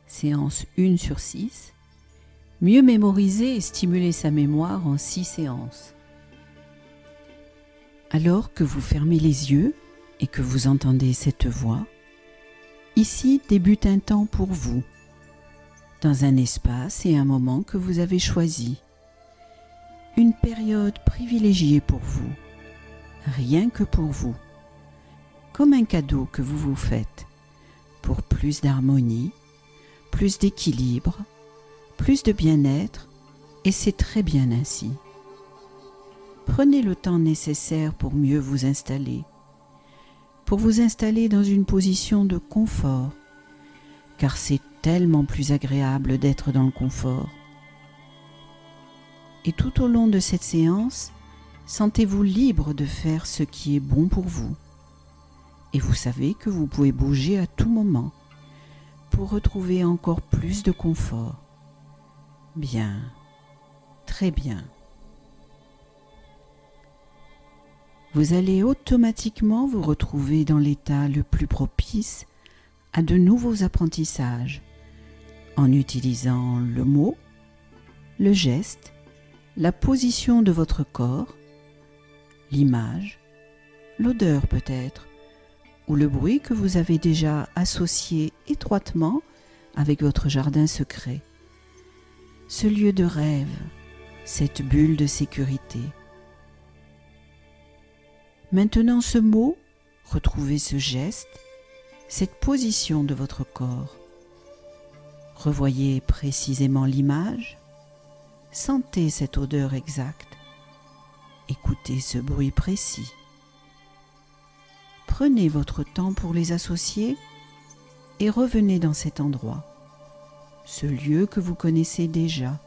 séance 1 sur 6, mieux mémoriser et stimuler sa mémoire en 6 séances. Alors que vous fermez les yeux et que vous entendez cette voix, ici débute un temps pour vous, dans un espace et un moment que vous avez choisi, une période privilégiée pour vous, rien que pour vous, comme un cadeau que vous vous faites, pour plus d'harmonie, plus d'équilibre, plus de bien-être, et c'est très bien ainsi. Prenez le temps nécessaire pour mieux vous installer, dans une position de confort, car c'est tellement plus agréable d'être dans le confort. Et tout au long de cette séance, sentez-vous libre de faire ce qui est bon pour vous. Et vous savez que vous pouvez bouger à tout moment pour retrouver encore plus de confort. Bien, très bien. Vous allez automatiquement vous retrouver dans l'état le plus propice à de nouveaux apprentissages en utilisant le mot, le geste, la position de votre corps, l'image, l'odeur peut-être, ou le bruit que vous avez déjà associé étroitement avec votre jardin secret. Ce lieu de rêve, cette bulle de sécurité. Maintenant ce mot, retrouvez ce geste, cette position de votre corps. Revoyez précisément l'image, sentez cette odeur exacte, écoutez ce bruit précis. Prenez votre temps pour les associer et revenez dans cet endroit, ce lieu que vous connaissez déjà,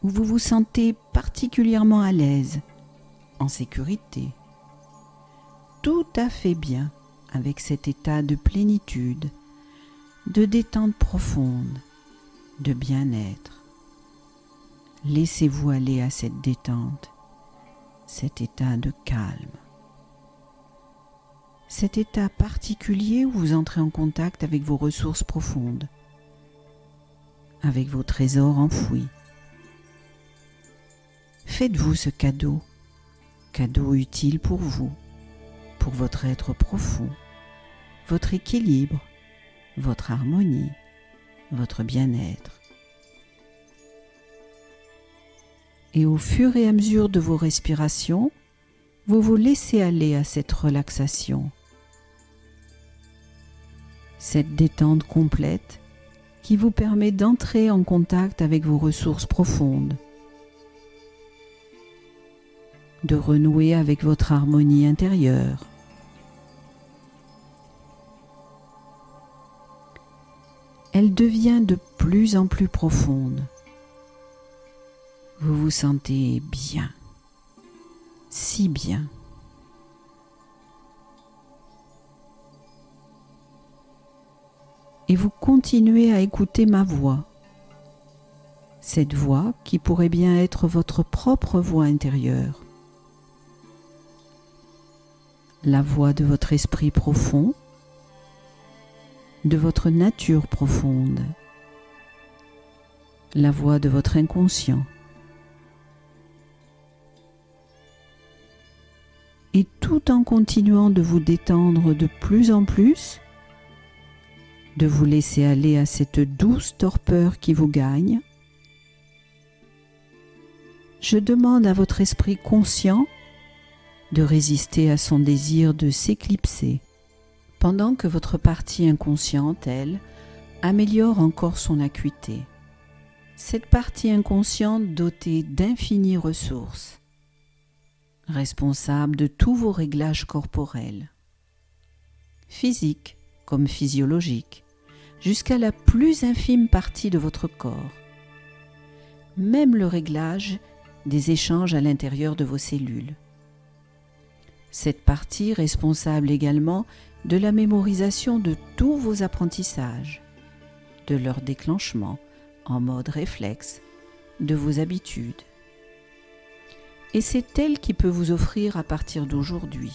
où vous vous sentez particulièrement à l'aise, en sécurité, tout à fait bien avec cet état de plénitude, de détente profonde, de bien-être. Laissez-vous aller à cette détente, cet état de calme. Cet état particulier où vous entrez en contact avec vos ressources profondes, avec vos trésors enfouis. Faites-vous ce cadeau utile pour vous, pour votre être profond, votre équilibre, votre harmonie, votre bien-être. Et au fur et à mesure de vos respirations, vous vous laissez aller à cette relaxation, cette détente complète qui vous permet d'entrer en contact avec vos ressources profondes, de renouer avec votre harmonie intérieure. Elle devient de plus en plus profonde. Vous vous sentez bien, si bien. Et vous continuez à écouter ma voix, cette voix qui pourrait bien être votre propre voix intérieure. La voix de votre esprit profond, de votre nature profonde, la voix de votre inconscient. Et tout en continuant de vous détendre de plus en plus, de vous laisser aller à cette douce torpeur qui vous gagne, je demande à votre esprit conscient de résister à son désir de s'éclipser, pendant que votre partie inconsciente, elle, améliore encore son acuité. Cette partie inconsciente dotée d'infinies ressources, responsable de tous vos réglages corporels, physiques comme physiologiques, jusqu'à la plus infime partie de votre corps, même le réglage des échanges à l'intérieur de vos cellules. Cette partie responsable également de la mémorisation de tous vos apprentissages, de leur déclenchement en mode réflexe, de vos habitudes. Et c'est elle qui peut vous offrir à partir d'aujourd'hui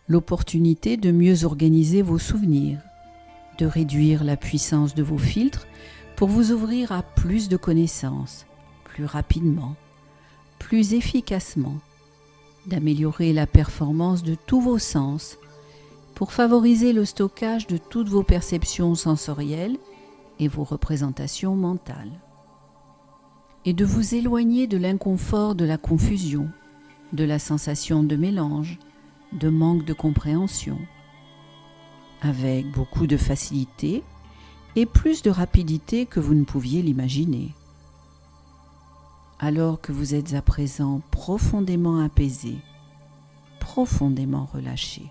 l'opportunité de mieux organiser vos souvenirs, de réduire la puissance de vos filtres pour vous ouvrir à plus de connaissances, plus rapidement, plus efficacement, d'améliorer la performance de tous vos sens pour favoriser le stockage de toutes vos perceptions sensorielles et vos représentations mentales, et de vous éloigner de l'inconfort de la confusion, de la sensation de mélange, de manque de compréhension, avec beaucoup de facilité et plus de rapidité que vous ne pouviez l'imaginer. Alors que vous êtes à présent profondément apaisé, profondément relâché.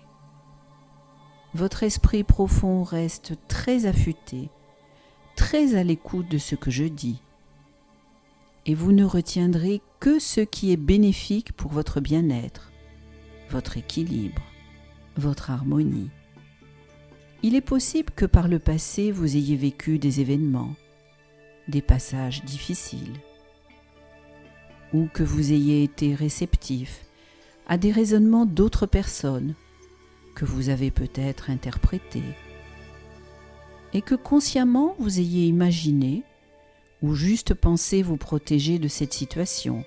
Votre esprit profond reste très affûté, très à l'écoute de ce que je dis, et vous ne retiendrez que ce qui est bénéfique pour votre bien-être, votre équilibre, votre harmonie. Il est possible que par le passé vous ayez vécu des événements, des passages difficiles, ou que vous ayez été réceptif à des raisonnements d'autres personnes que vous avez peut-être interprétés, et que consciemment vous ayez imaginé ou juste pensé vous protéger de cette situation,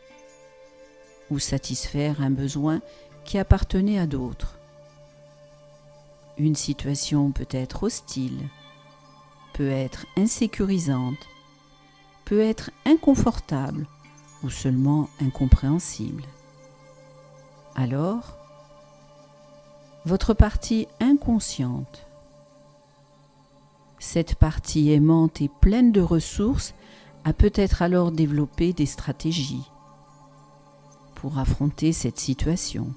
ou satisfaire un besoin qui appartenait à d'autres. Une situation peut être hostile, peut être insécurisante, peut être inconfortable ou seulement incompréhensible. Alors, votre partie inconsciente, cette partie aimante et pleine de ressources, a peut-être alors développé des stratégies pour affronter cette situation.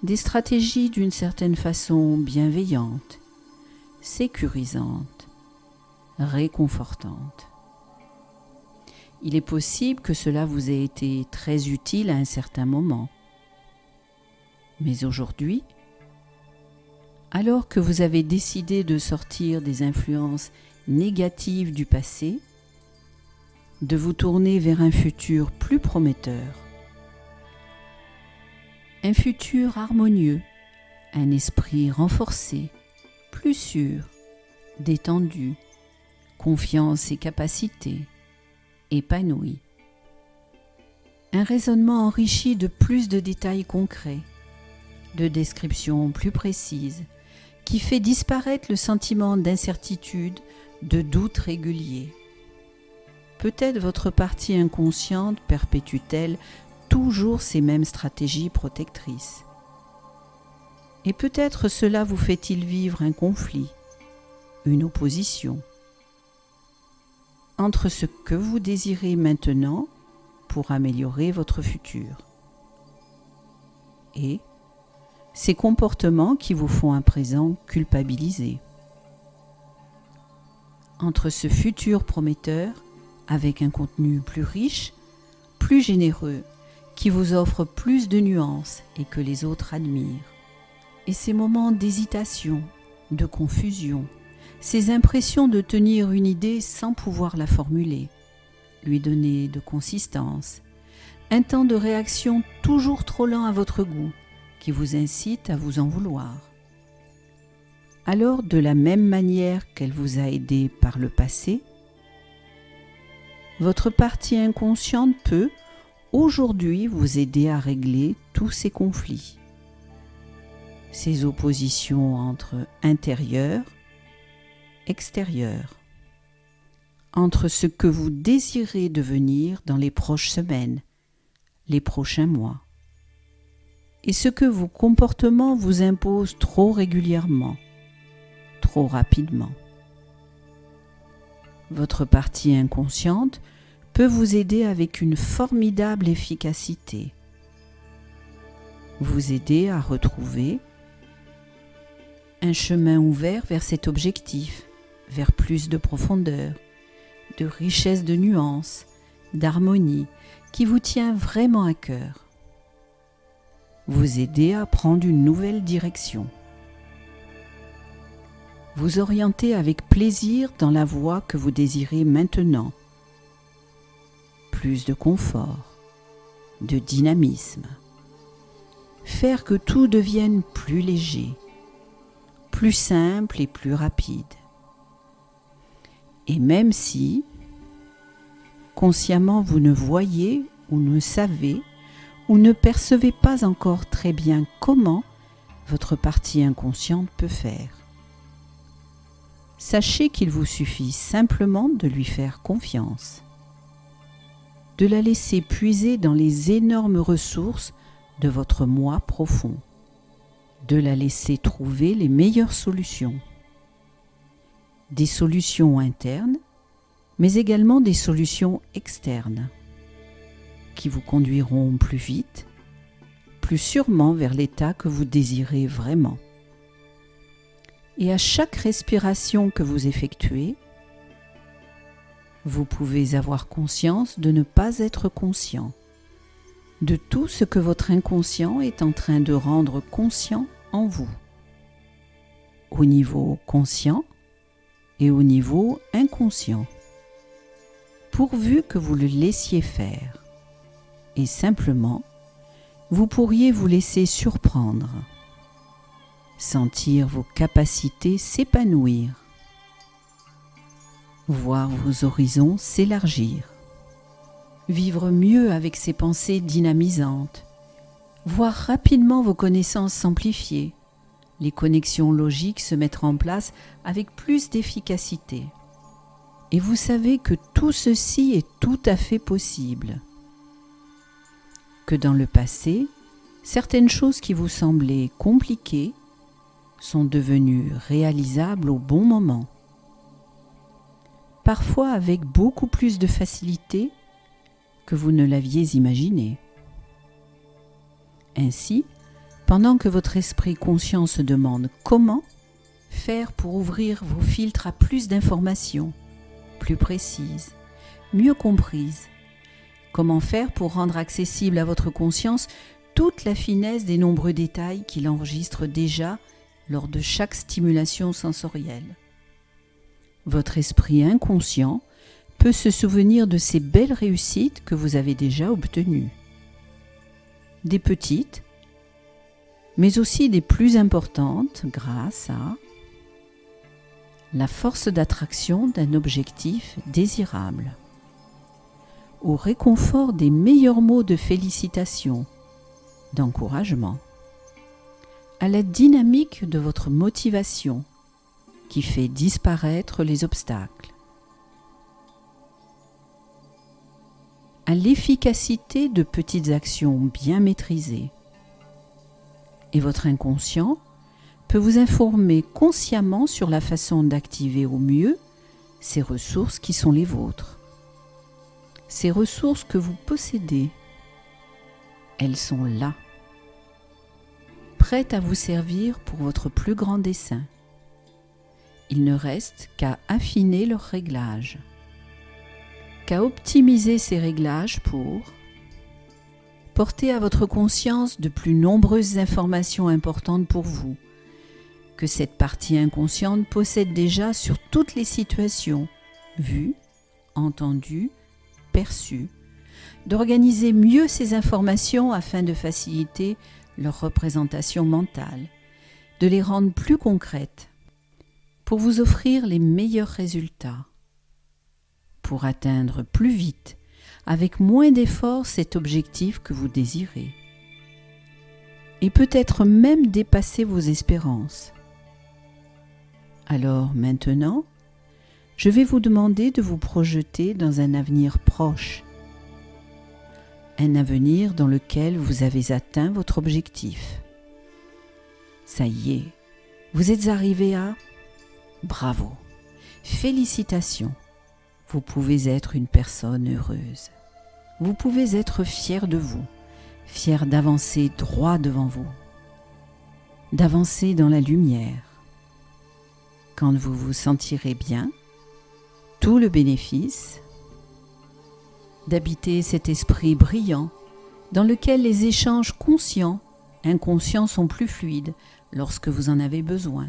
Des stratégies d'une certaine façon bienveillantes, sécurisantes, réconfortantes. Il est possible que cela vous ait été très utile à un certain moment. Mais aujourd'hui, alors que vous avez décidé de sortir des influences négatives du passé, de vous tourner vers un futur plus prometteur, un futur harmonieux, un esprit renforcé, plus sûr, détendu, confiance et capacité, épanoui. Un raisonnement enrichi de plus de détails concrets, de descriptions plus précises, qui fait disparaître le sentiment d'incertitude, de doute régulier. Peut-être votre partie inconsciente perpétue-t-elle toujours ces mêmes stratégies protectrices. Et peut-être cela vous fait-il vivre un conflit, une opposition, entre ce que vous désirez maintenant pour améliorer votre futur et ces comportements qui vous font à présent culpabiliser. Entre ce futur prometteur avec un contenu plus riche, plus généreux, qui vous offre plus de nuances et que les autres admirent, et ces moments d'hésitation, de confusion, ces impressions de tenir une idée sans pouvoir la formuler, lui donner de consistance, un temps de réaction toujours trop lent à votre goût, qui vous incite à vous en vouloir. Alors, de la même manière qu'elle vous a aidé par le passé, votre partie inconsciente peut, aujourd'hui, vous aider à régler tous ces conflits, ces oppositions entre intérieur, extérieur, entre ce que vous désirez devenir dans les prochaines semaines, les prochains mois, et ce que vos comportements vous imposent trop régulièrement, trop rapidement. Votre partie inconsciente peut vous aider avec une formidable efficacité, vous aider à retrouver un chemin ouvert vers cet objectif, vers plus de profondeur, de richesse de nuances, d'harmonie qui vous tient vraiment à cœur. Vous aider à prendre une nouvelle direction. Vous orienter avec plaisir dans la voie que vous désirez maintenant. Plus de confort, de dynamisme, faire que tout devienne plus léger, plus simple et plus rapide. Et même si, consciemment, vous ne voyez ou ne savez ou ne percevez pas encore très bien comment votre partie inconsciente peut faire, sachez qu'il vous suffit simplement de lui faire confiance, de la laisser puiser dans les énormes ressources de votre moi profond, de la laisser trouver les meilleures solutions. Des solutions internes, mais également des solutions externes, qui vous conduiront plus vite, plus sûrement vers l'état que vous désirez vraiment. Et à chaque respiration que vous effectuez, vous pouvez avoir conscience de ne pas être conscient de tout ce que votre inconscient est en train de rendre conscient en vous, au niveau conscient et au niveau inconscient, pourvu que vous le laissiez faire. Et simplement, vous pourriez vous laisser surprendre, sentir vos capacités s'épanouir, voir vos horizons s'élargir, vivre mieux avec ces pensées dynamisantes, voir rapidement vos connaissances s'amplifier, les connexions logiques se mettre en place avec plus d'efficacité. Et vous savez que tout ceci est tout à fait possible. Que dans le passé, certaines choses qui vous semblaient compliquées sont devenues réalisables au bon moment. Parfois avec beaucoup plus de facilité que vous ne l'aviez imaginé. Ainsi, pendant que votre esprit conscient se demande comment faire pour ouvrir vos filtres à plus d'informations, plus précises, mieux comprises, comment faire pour rendre accessible à votre conscience toute la finesse des nombreux détails qu'il enregistre déjà lors de chaque stimulation sensorielle. Votre esprit inconscient peut se souvenir de ces belles réussites que vous avez déjà obtenues. Des petites, mais aussi des plus importantes grâce à la force d'attraction d'un objectif désirable, au réconfort des meilleurs mots de félicitations, d'encouragement, à la dynamique de votre motivation qui fait disparaître les obstacles, à l'efficacité de petites actions bien maîtrisées. Et votre inconscient peut vous informer consciemment sur la façon d'activer au mieux ces ressources qui sont les vôtres. Ces ressources que vous possédez, elles sont là, prêtes à vous servir pour votre plus grand dessein. Il ne reste qu'à affiner leurs réglages, qu'à optimiser ces réglages pour porter à votre conscience de plus nombreuses informations importantes pour vous, que cette partie inconsciente possède déjà sur toutes les situations, vues, entendues, perçues, d'organiser mieux ces informations afin de faciliter leur représentation mentale, de les rendre plus concrètes, pour vous offrir les meilleurs résultats, pour atteindre plus vite, avec moins d'efforts, cet objectif que vous désirez, et peut-être même dépasser vos espérances. Alors maintenant, je vais vous demander de vous projeter dans un avenir proche, un avenir dans lequel vous avez atteint votre objectif. Ça y est, vous êtes arrivé à... Bravo, félicitations, vous pouvez être une personne heureuse. Vous pouvez être fier de vous, fier d'avancer droit devant vous, d'avancer dans la lumière. Quand vous vous sentirez bien, tout le bénéfice d'habiter cet esprit brillant dans lequel les échanges conscients, inconscients sont plus fluides lorsque vous en avez besoin.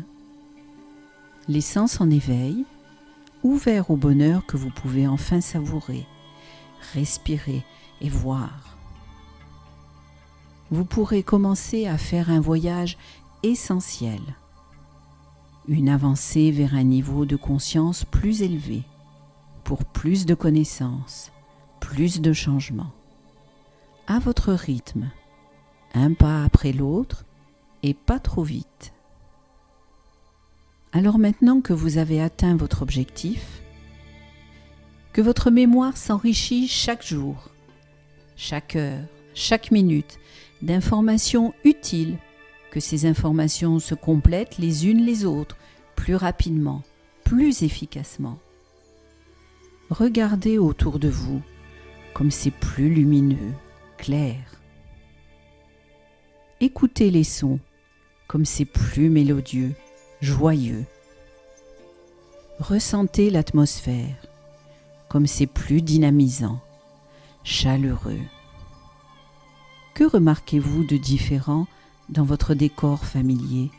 Les sens en éveil, ouverts au bonheur que vous pouvez enfin savourer, respirer et voir. vous pourrez commencer à faire un voyage essentiel, une avancée vers un niveau de conscience plus élevé, pour plus de connaissances, plus de changements. À votre rythme, un pas après l'autre et pas trop vite. Alors maintenant que vous avez atteint votre objectif, que votre mémoire s'enrichit chaque jour, chaque heure, chaque minute d'informations utiles, que ces informations se complètent les unes les autres plus rapidement, plus efficacement. Regardez autour de vous comme c'est plus lumineux, clair. Écoutez les sons comme c'est plus mélodieux, joyeux. Ressentez l'atmosphère comme c'est plus dynamisant, chaleureux. Que remarquez-vous de différent dans votre décor familier?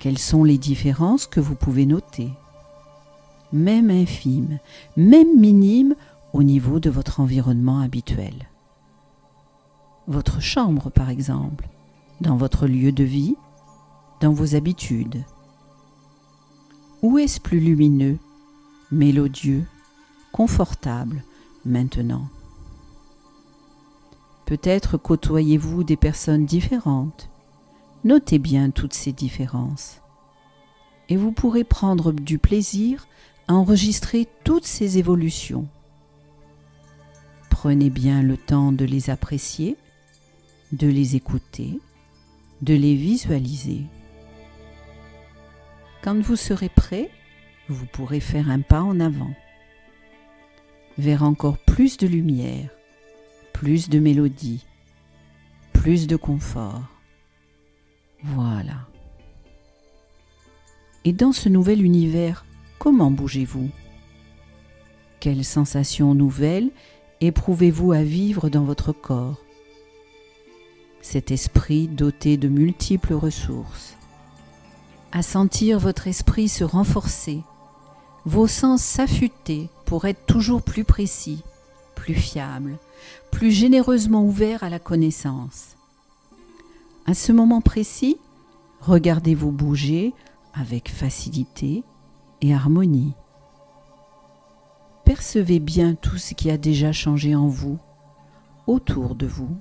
Quelles sont les différences que vous pouvez noter? Même infimes, même minimes au niveau de votre environnement habituel. Votre chambre, par exemple, dans votre lieu de vie, dans vos habitudes. Où est-ce plus lumineux, mélodieux, confortable maintenant? Peut-être côtoyez-vous des personnes différentes. Notez bien toutes ces différences. Et vous pourrez prendre du plaisir à enregistrer toutes ces évolutions. Prenez bien le temps de les apprécier, de les écouter, de les visualiser. Quand vous serez prêt, vous pourrez faire un pas en avant, vers encore plus de lumière, plus de mélodie, plus de confort. Voilà. Et dans ce nouvel univers, comment bougez-vous? Quelles sensations nouvelles éprouvez-vous à vivre dans votre corps? Cet esprit doté de multiples ressources. À sentir votre esprit se renforcer, vos sens s'affûter pour être toujours plus précis, plus fiables, plus généreusement ouverts à la connaissance. À ce moment précis, regardez-vous bouger avec facilité et harmonie. Percevez bien tout ce qui a déjà changé en vous, autour de vous.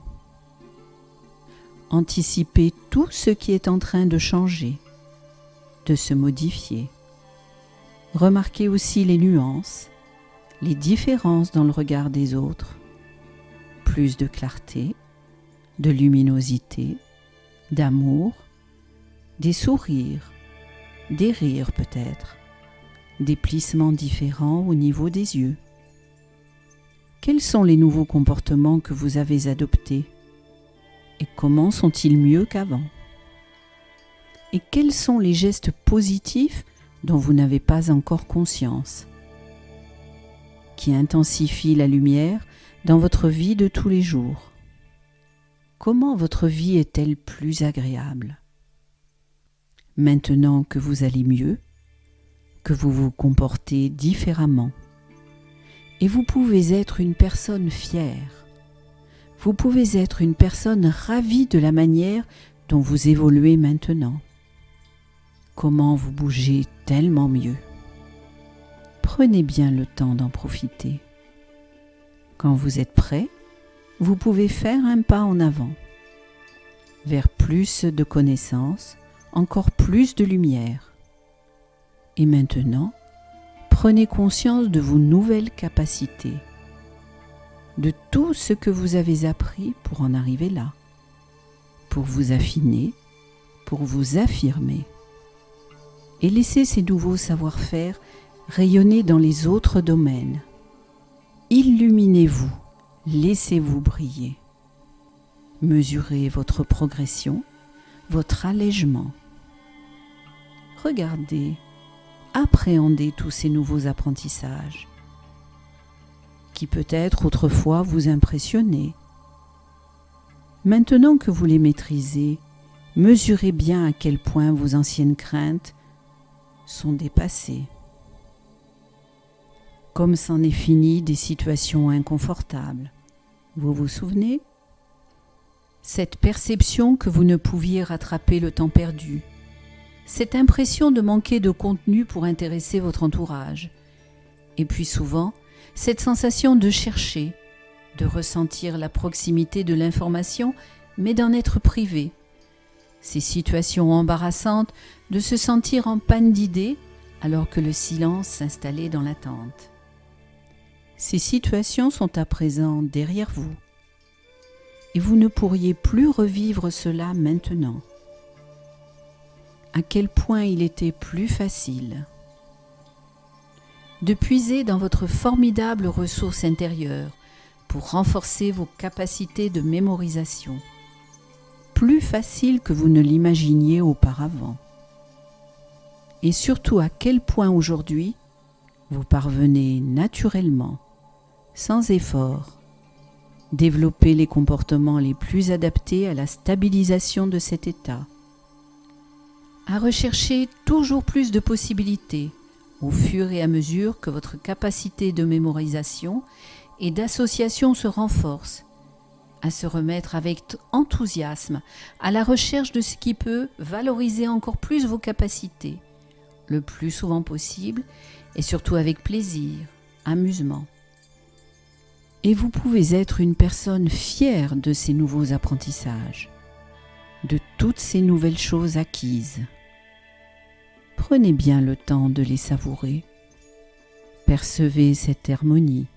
Anticipez tout ce qui est en train de changer, de se modifier. Remarquez aussi les nuances, les différences dans le regard des autres. Plus de clarté, de luminosité, d'amour, des sourires, des rires peut-être, des plissements différents au niveau des yeux. Quels sont les nouveaux comportements que vous avez adoptés? Et comment sont-ils mieux qu'avant? Et quels sont les gestes positifs dont vous n'avez pas encore conscience, qui intensifient la lumière dans votre vie de tous les jours? Comment votre vie est-elle plus agréable? Maintenant que vous allez mieux, que vous vous comportez différemment, et vous pouvez être une personne fière, vous pouvez être une personne ravie de la manière dont vous évoluez maintenant. Comment vous bougez tellement mieux. Prenez bien le temps d'en profiter. Quand vous êtes prêt, vous pouvez faire un pas en avant, vers plus de connaissances, encore plus de lumière. Et maintenant, prenez conscience de vos nouvelles capacités, de tout ce que vous avez appris pour en arriver là, pour vous affiner, pour vous affirmer. Et laissez ces nouveaux savoir-faire rayonner dans les autres domaines. Illuminez-vous, laissez-vous briller. Mesurez votre progression, votre allègement. Regardez, appréhendez tous ces nouveaux apprentissages qui peut-être autrefois vous impressionnaient. Maintenant que vous les maîtrisez, mesurez bien à quel point vos anciennes craintes sont dépassées. Comme c'en est fini des situations inconfortables. Vous vous souvenez? Cette perception que vous ne pouviez rattraper le temps perdu, cette impression de manquer de contenu pour intéresser votre entourage, et puis souvent, cette sensation de chercher, de ressentir la proximité de l'information, mais d'en être privé. Ces situations embarrassantes de se sentir en panne d'idées alors que le silence s'installait dans l'attente. Ces situations sont à présent derrière vous et vous ne pourriez plus revivre cela maintenant. À quel point il était plus facile de puiser dans votre formidable ressource intérieure pour renforcer vos capacités de mémorisation. Plus facile que vous ne l'imaginiez auparavant. Et surtout à quel point aujourd'hui vous parvenez naturellement, sans effort, développer les comportements les plus adaptés à la stabilisation de cet état, à rechercher toujours plus de possibilités au fur et à mesure que votre capacité de mémorisation et d'association se renforce, à se remettre avec enthousiasme à la recherche de ce qui peut valoriser encore plus vos capacités, le plus souvent possible et surtout avec plaisir, amusement. Et vous pouvez être une personne fière de ces nouveaux apprentissages, de toutes ces nouvelles choses acquises. Prenez bien le temps de les savourer. Percevez cette harmonie,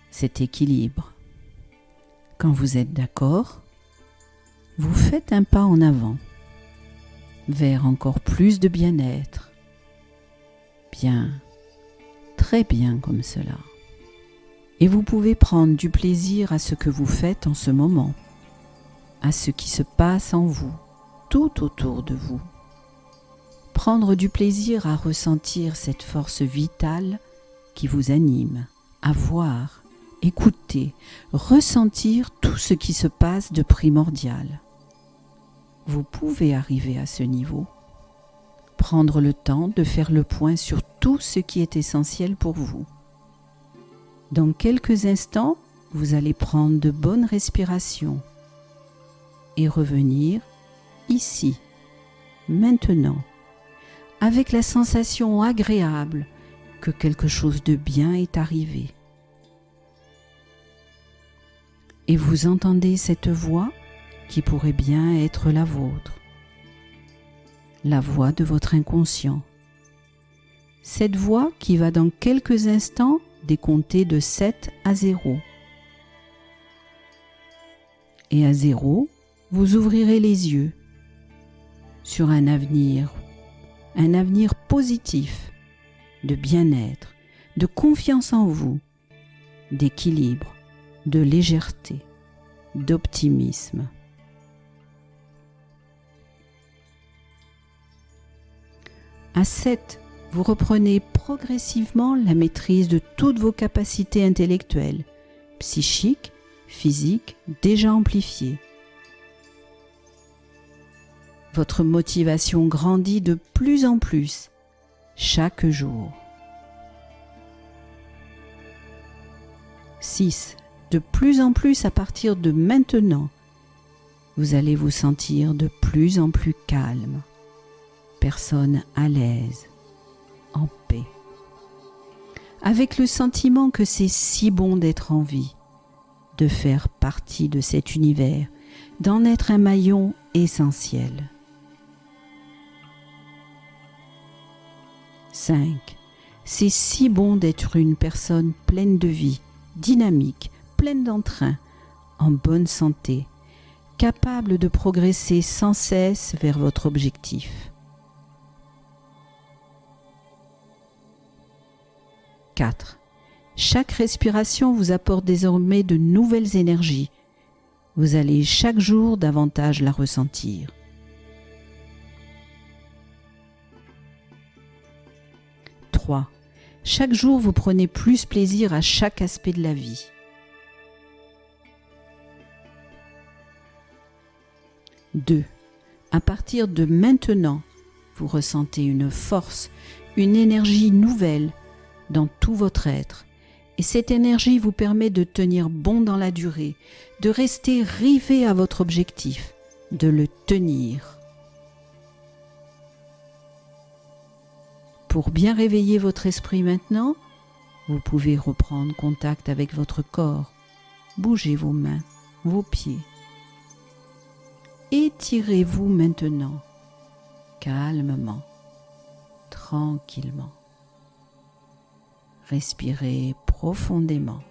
cet équilibre. Quand vous êtes d'accord, vous faites un pas en avant, vers encore plus de bien-être. Bien, très bien comme cela. Et vous pouvez prendre du plaisir à ce que vous faites en ce moment, à ce qui se passe en vous, tout autour de vous. Prendre du plaisir à ressentir cette force vitale qui vous anime, à voir, écouter, ressentir tout ce qui se passe de primordial. Vous pouvez arriver à ce niveau. Prendre le temps de faire le point sur tout ce qui est essentiel pour vous. Dans quelques instants, vous allez prendre de bonnes respirations et revenir ici, maintenant, avec la sensation agréable que quelque chose de bien est arrivé. Et vous entendez cette voix qui pourrait bien être la vôtre, la voix de votre inconscient. Cette voix qui va dans quelques instants décompter de 7 à 0. Et à 0, vous ouvrirez les yeux sur un avenir positif, de bien-être, de confiance en vous, d'équilibre, de légèreté, d'optimisme. À 7, vous reprenez progressivement la maîtrise de toutes vos capacités intellectuelles, psychiques, physiques, déjà amplifiées. Votre motivation grandit de plus en plus, chaque jour. 6. De plus en plus à partir de maintenant, vous allez vous sentir de plus en plus calme, personne à l'aise, en paix, avec le sentiment que c'est si bon d'être en vie, de faire partie de cet univers, d'en être un maillon essentiel. 5. C'est si bon d'être une personne pleine de vie, dynamique, pleine d'entrain, en bonne santé, capable de progresser sans cesse vers votre objectif. 4. Chaque respiration vous apporte désormais de nouvelles énergies. Vous allez chaque jour davantage la ressentir. 3. Chaque jour, vous prenez plus plaisir à chaque aspect de la vie. 2. À partir de maintenant, vous ressentez une force, une énergie nouvelle dans tout votre être Et cette énergie vous permet de tenir bon dans la durée, de rester rivé à votre objectif, de le tenir. Pour bien réveiller votre esprit maintenant, vous pouvez reprendre contact avec votre corps. Bougez vos mains, vos pieds. Étirez-vous maintenant, calmement, tranquillement. Respirez profondément.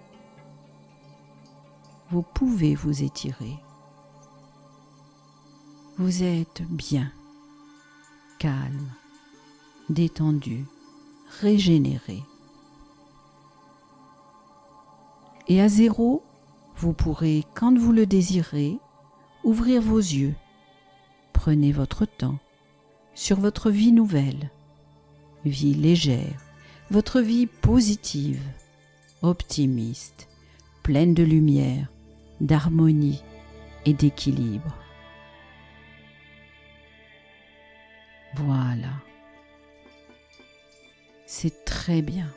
Vous pouvez vous étirer. Vous êtes bien, calme, détendu, régénéré. Et à 0, vous pourrez, quand vous le désirez, ouvrir vos yeux. Prenez votre temps sur votre vie nouvelle, vie légère, votre vie positive, optimiste, pleine de lumière, d'harmonie et d'équilibre. Voilà. C'est très bien.